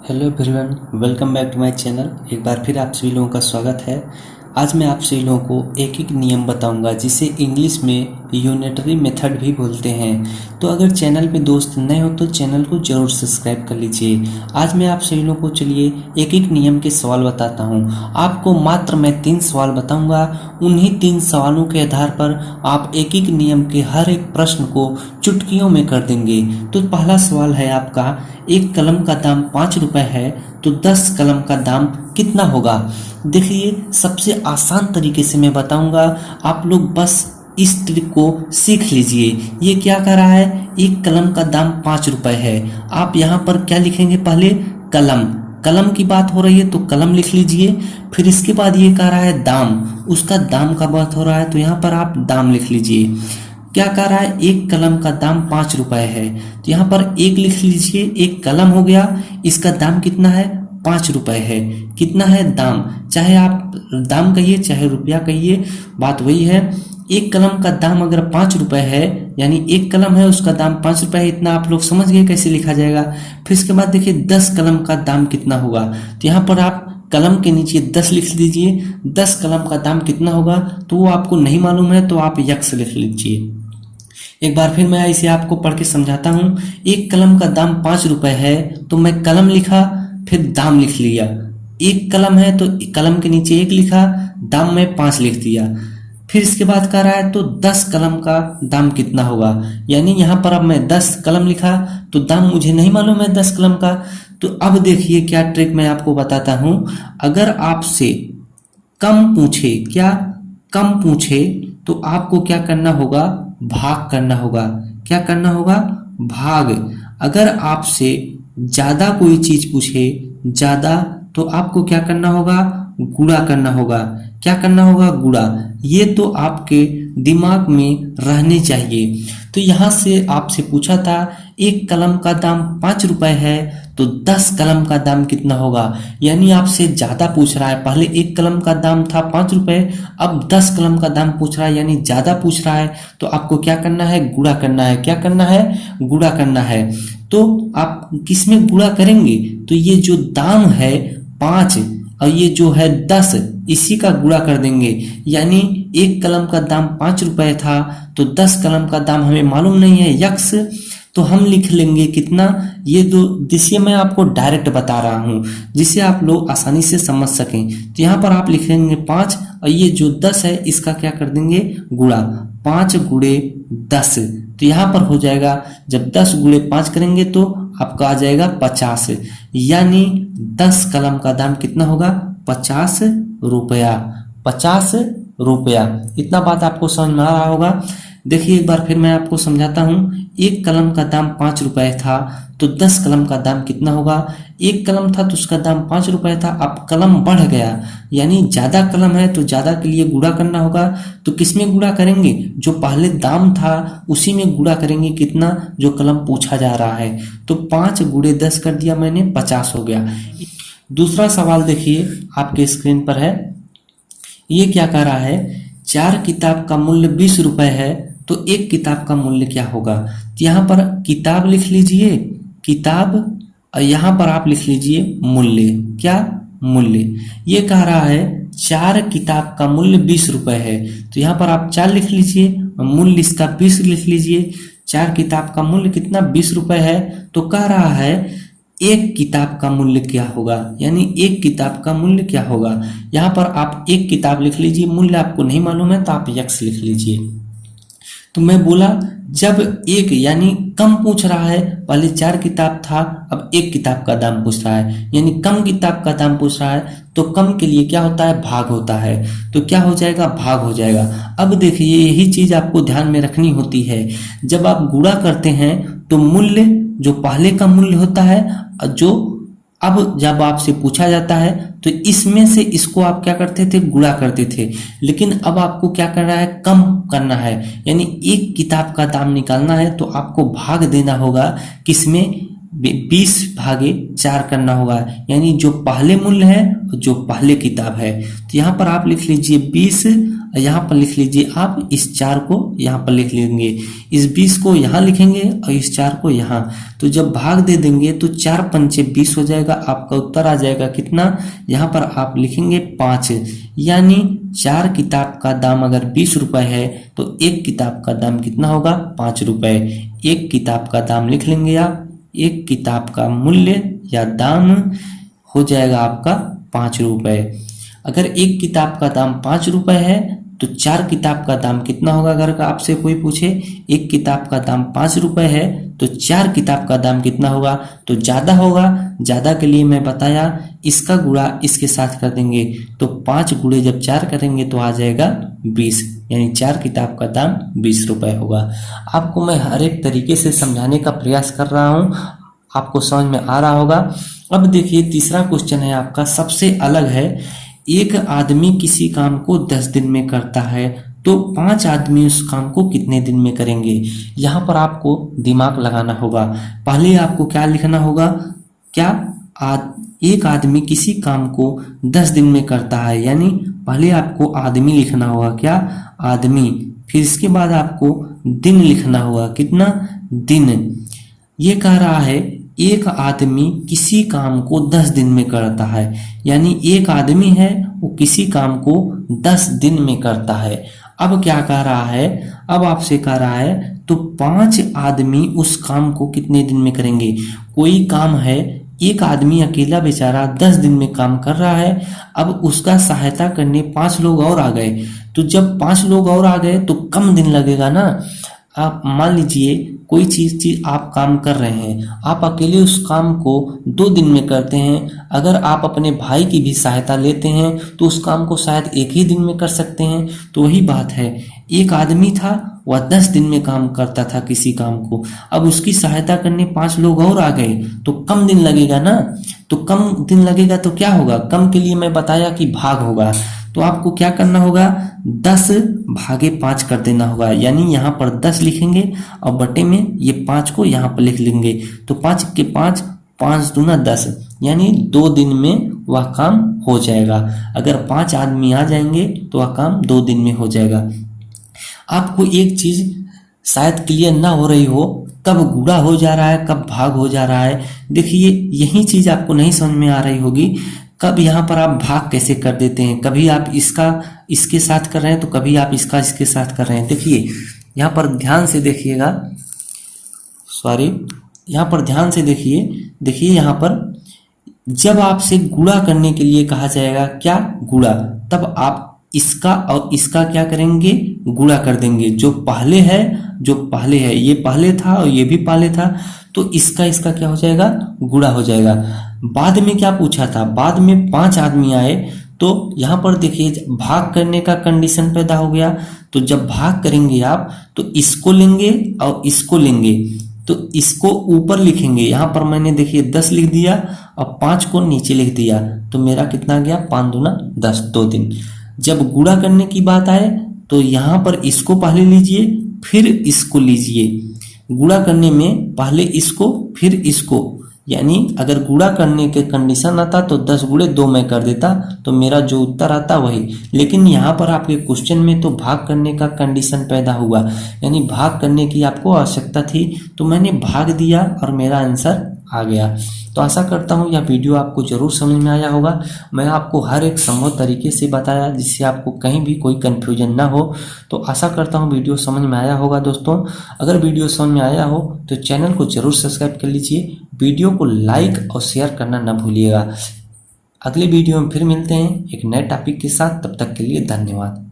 Hello everyone, welcome back to my channel. एक बार फिर आप सभी लोगों का स्वागत है। आज मैं आप सभी लोगों को एक एक नियम बताऊंगा जिसे इंग्लिश में यूनिटरी मेथड भी बोलते हैं। तो अगर चैनल पे दोस्त नए हो तो चैनल को जरूर सब्सक्राइब कर लीजिए। आज मैं आप सभी लोगों को चलिए एक एक नियम के सवाल बताता हूँ। आपको मात्र मैं 3 सवाल बताऊंगा। उन्हीं 3 सवालों के आधार पर आप एक एक नियम के हर एक प्रश्न को चुटकियों में कर देंगे। तो पहला सवाल है आपका, एक कलम का दाम 5 रुपए है तो 10 कलम का दाम कितना होगा। देखिए, सबसे आसान तरीके से मैं बताऊंगा, आप लोग बस इस ट्रिक को सीख लीजिए। ये क्या कर रहा है, एक कलम का दाम 5 रुपए है। आप यहाँ पर क्या लिखेंगे, पहले कलम, कलम की बात हो रही है तो कलम लिख लीजिए। फिर इसके बाद ये कह रहा है दाम, उसका दाम का बात हो रहा है तो यहाँ पर आप दाम लिख लीजिए। क्या कह रहा है, एक कलम का दाम 5 रुपए है तो यहाँ पर एक लिख लीजिए। एक कलम हो गया, इसका दाम कितना है, 5 रुपए है। कितना है दाम, चाहे आप दाम कहिए चाहे रुपया कहिए, बात वही है। एक कलम का दाम अगर 5 रुपए है, यानी एक कलम है उसका दाम 5 रुपए है, इतना आप लोग समझ गए कैसे लिखा जाएगा। फिर इसके बाद देखिए 10 कलम का दाम कितना होगा, तो यहाँ पर आप कलम के नीचे 10 लिख दीजिए। 10 कलम का दाम कितना होगा, तो वो आपको नहीं मालूम है तो आप यक्स लिख लीजिए। एक बार फिर मैं इसे आपको पढ़ के समझाता हूँ। एक कलम का दाम 5 रुपए है तो मैं कलम लिखा, फिर दाम लिख लिया। एक कलम है तो कलम के नीचे एक लिखा, दाम में 5 लिख दिया। फिर इसके बाद कह रहा है तो 10 कलम का दाम कितना होगा, यानी यहाँ पर अब मैं 10 कलम लिखा तो दाम मुझे नहीं मालूम है 10 कलम का। तो अब देखिए क्या ट्रिक मैं आपको बताता हूँ। अगर आपसे कम पूछे, क्या कम पूछे, तो आपको क्या करना होगा, भाग करना होगा। क्या करना होगा, भाग। अगर आपसे ज्यादा कोई चीज पूछे, ज्यादा, तो आपको क्या करना होगा, गुणा करना होगा। क्या करना होगा, गुणा। ये तो आपके दिमाग में रहने चाहिए। तो यहाँ से आपसे पूछा था एक कलम का दाम 5 रुपए है तो 10 कलम का दाम कितना होगा, यानी आपसे ज्यादा पूछ रहा है। पहले एक कलम का दाम था 5 रुपए, अब 10 कलम का दाम पूछ रहा है, यानी ज्यादा पूछ रहा है। तो आपको क्या करना है, गुणा करना है। क्या करना है, गुणा करना है। तो आप किसमें गुणा करेंगे, तो ये जो दाम है 5 और ये जो है 10, इसी का गुणा कर देंगे। यानी एक कलम का दाम 5 रुपए था तो 10 कलम का दाम हमें मालूम नहीं है, यक्स। तो हम लिख लेंगे कितना, ये दो, जिसे मैं आपको डायरेक्ट बता रहा हूँ जिसे आप लोग आसानी से समझ सकें। तो यहाँ पर आप लिखेंगे 5 और ये जो 10 है इसका क्या कर देंगे, गुणा। 5 गुणे 10, तो यहाँ पर हो जाएगा, जब 10 गुणे 5 करेंगे तो आपका आ जाएगा 50, यानी 10 कलम का दाम कितना होगा, 50 रुपया। 50 रुपया। इतना बात आपको समझ में आ रहा होगा। देखिए एक बार फिर मैं आपको समझाता हूँ। एक कलम का दाम 5 रुपए था तो 10 कलम का दाम कितना होगा। एक कलम था तो उसका दाम 5 रुपए था, अब कलम बढ़ गया, यानी ज्यादा कलम है तो ज्यादा के लिए गुणा करना होगा। तो किसमें गुणा करेंगे, जो पहले दाम था उसी में गुणा करेंगे, कितना, जो कलम पूछा जा रहा है। तो 5 गुणे 10 कर दिया मैंने, 50 हो गया। दूसरा सवाल देखिए आपके स्क्रीन पर है। ये क्या कह रहा है, 4 किताब का मूल्य 20 रुपए है तो एक किताब का मूल्य क्या होगा। तो यहाँ पर किताब लिख लीजिए, किताब, और यहाँ पर आप लिख लीजिए मूल्य। क्या, मूल्य। ये कह रहा है 4 किताब का मूल्य 20 रुपए है तो यहाँ पर आप 4 लिख लीजिए और मूल्य इसका 20 लिख लीजिए। 4 किताब का मूल्य कितना, 20 रुपए है। तो कह रहा है एक किताब का मूल्य क्या होगा, यानी एक किताब का मूल्य क्या होगा। यहाँ पर आप एक किताब लिख लीजिए, मूल्य आपको नहीं मालूम है तो आप यक्स लिख लीजिए। तो मैं बोला जब एक, यानी कम पूछ रहा है, पहले 4 किताब था अब एक किताब का दाम पूछ रहा है, यानी कम किताब का दाम पूछ रहा है, तो कम के लिए क्या होता है, भाग होता है। तो क्या हो जाएगा, भाग हो जाएगा। अब देखिए यही चीज आपको ध्यान में रखनी होती है। जब आप गुणा करते हैं तो मूल्य जो पहले का मूल्य होता है, जो अब जब आपसे पूछा जाता है तो इसमें से इसको आप क्या करते थे, गुणा करते थे। लेकिन अब आपको क्या करना है, कम करना है, यानी एक किताब का दाम निकालना है तो आपको भाग देना होगा, किसमें, 20 भागे 4 करना होगा, यानी जो पहले मूल्य है जो पहले किताब है। तो यहाँ पर आप लिख लीजिए 20 यहाँ पर लिख लीजिए आप, इस 4 को यहाँ पर लिख लेंगे, इस 20 को यहाँ लिखेंगे और इस 4 को यहाँ। तो जब भाग दे देंगे तो 4 पंचे 20 हो जाएगा, आपका उत्तर आ जाएगा कितना, यहाँ पर आप लिखेंगे 5। यानी 4 किताब का दाम अगर 20 रुपए है तो एक किताब का दाम कितना होगा, 5 रुपए। एक किताब का दाम लिख लेंगे आप, एक किताब का मूल्य या दाम हो जाएगा आपका 5 रुपए। अगर एक किताब का दाम 5 रुपए है तो 4 किताब का दाम कितना होगा, अगर आपसे कोई पूछे एक किताब का दाम 5 रुपए है तो 4 किताब का दाम कितना होगा, तो ज़्यादा होगा। ज़्यादा के लिए मैं बताया, इसका गुणा इसके साथ कर देंगे तो 5 गुणे जब 4 करेंगे तो आ जाएगा 20, यानी 4 किताब का दाम 20 रुपए होगा। आपको मैं हर एक तरीके से समझाने का प्रयास कर रहा हूँ, आपको समझ में आ रहा होगा। अब देखिए तीसरा क्वेश्चन है आपका, सबसे अलग है। एक आदमी किसी काम को 10 दिन में करता है तो 5 आदमी उस काम को कितने दिन में करेंगे। यहाँ पर आपको दिमाग लगाना होगा। पहले आपको क्या लिखना होगा, एक आदमी किसी काम को 10 दिन में करता है, यानी पहले आपको आदमी लिखना होगा, क्या, आदमी। फिर इसके बाद आपको दिन लिखना होगा, कितना, दिन। ये कह रहा है एक आदमी किसी काम को 10 दिन में करता है, यानी एक आदमी है वो किसी काम को 10 दिन में करता है। अब क्या कह रहा है, अब आपसे कह रहा है तो 5 आदमी उस काम को कितने दिन में करेंगे। कोई काम है, एक आदमी अकेला बेचारा 10 दिन में काम कर रहा है, अब उसका सहायता करने 5 लोग और आ गए, तो जब 5 लोग और आ गए तो कम दिन लगेगा ना। आप मान लीजिए कोई चीज आप काम कर रहे हैं, आप अकेले उस काम को 2 दिन में करते हैं, अगर आप अपने भाई की भी सहायता लेते हैं तो उस काम को शायद 1 ही दिन में कर सकते हैं। तो वही बात है, एक आदमी था वह 10 दिन में काम करता था किसी काम को, अब उसकी सहायता करने 5 लोग और आ गए तो कम दिन लगेगा ना। तो कम दिन लगेगा तो क्या होगा, कम के लिए मैं बताया कि भाग होगा। तो आपको क्या करना होगा, 10 भागे 5 कर देना होगा, यानी यहाँ पर 10 लिखेंगे और बटे में ये 5 को यहाँ पर लिख लेंगे। तो 5 के 5, 5 दूना 10, यानी 2 दिन में वह काम हो जाएगा। अगर 5 आदमी आ जाएंगे तो वह काम 2 दिन में हो जाएगा। आपको एक चीज शायद क्लियर ना हो रही हो, कब गुणा हो जा रहा है कब भाग हो जा रहा है। देखिए यही चीज आपको नहीं समझ में आ रही होगी, कब यहाँ पर आप भाग कैसे कर देते हैं, कभी आप इसका इसके साथ कर रहे हैं तो कभी आप इसका इसके साथ कर रहे हैं। देखिए यहाँ पर ध्यान से देखिएगा, यहाँ पर ध्यान से देखिए यहाँ पर जब आपसे गुणा करने के लिए कहा जाएगा, क्या, गुणा, तब आप इसका और इसका क्या करेंगे, गुणा कर देंगे। जो पहले है ये पहले था और ये भी पहले था, तो इसका क्या हो जाएगा, गुणा हो जाएगा। बाद में क्या पूछा था, बाद में 5 आदमी आए तो यहाँ पर देखिए भाग करने का कंडीशन पैदा हो गया। तो जब भाग करेंगे आप तो इसको लेंगे और इसको लेंगे, तो इसको ऊपर लिखेंगे। यहाँ पर मैंने देखिए 10 लिख दिया और 5 को नीचे लिख दिया, तो मेरा कितना गया, 5 दूना 10, 2 दिन। जब गुणा करने की बात आए तो यहाँ पर इसको पहले लीजिए फिर इसको लीजिए। गुणा करने में पहले इसको फिर इसको, यानी अगर गुणा करने के कंडीशन आता तो 10 गुणे 2 मैं कर देता तो मेरा जो उत्तर आता वही। लेकिन यहाँ पर आपके क्वेश्चन में तो भाग करने का कंडीशन पैदा हुआ, यानी भाग करने की आपको आवश्यकता थी, तो मैंने भाग दिया और मेरा आंसर आ गया। तो आशा करता हूँ यह वीडियो आपको जरूर समझ में आया होगा। मैं आपको हर एक संभव तरीके से बताया जिससे आपको कहीं भी कोई कन्फ्यूजन ना हो। तो आशा करता हूँ वीडियो समझ में आया होगा दोस्तों। अगर वीडियो समझ में आया हो तो चैनल को जरूर सब्सक्राइब कर लीजिए, वीडियो को लाइक और शेयर करना ना भूलिएगा। अगले वीडियो में फिर मिलते हैं एक नए टॉपिक के साथ, तब तक के लिए धन्यवाद।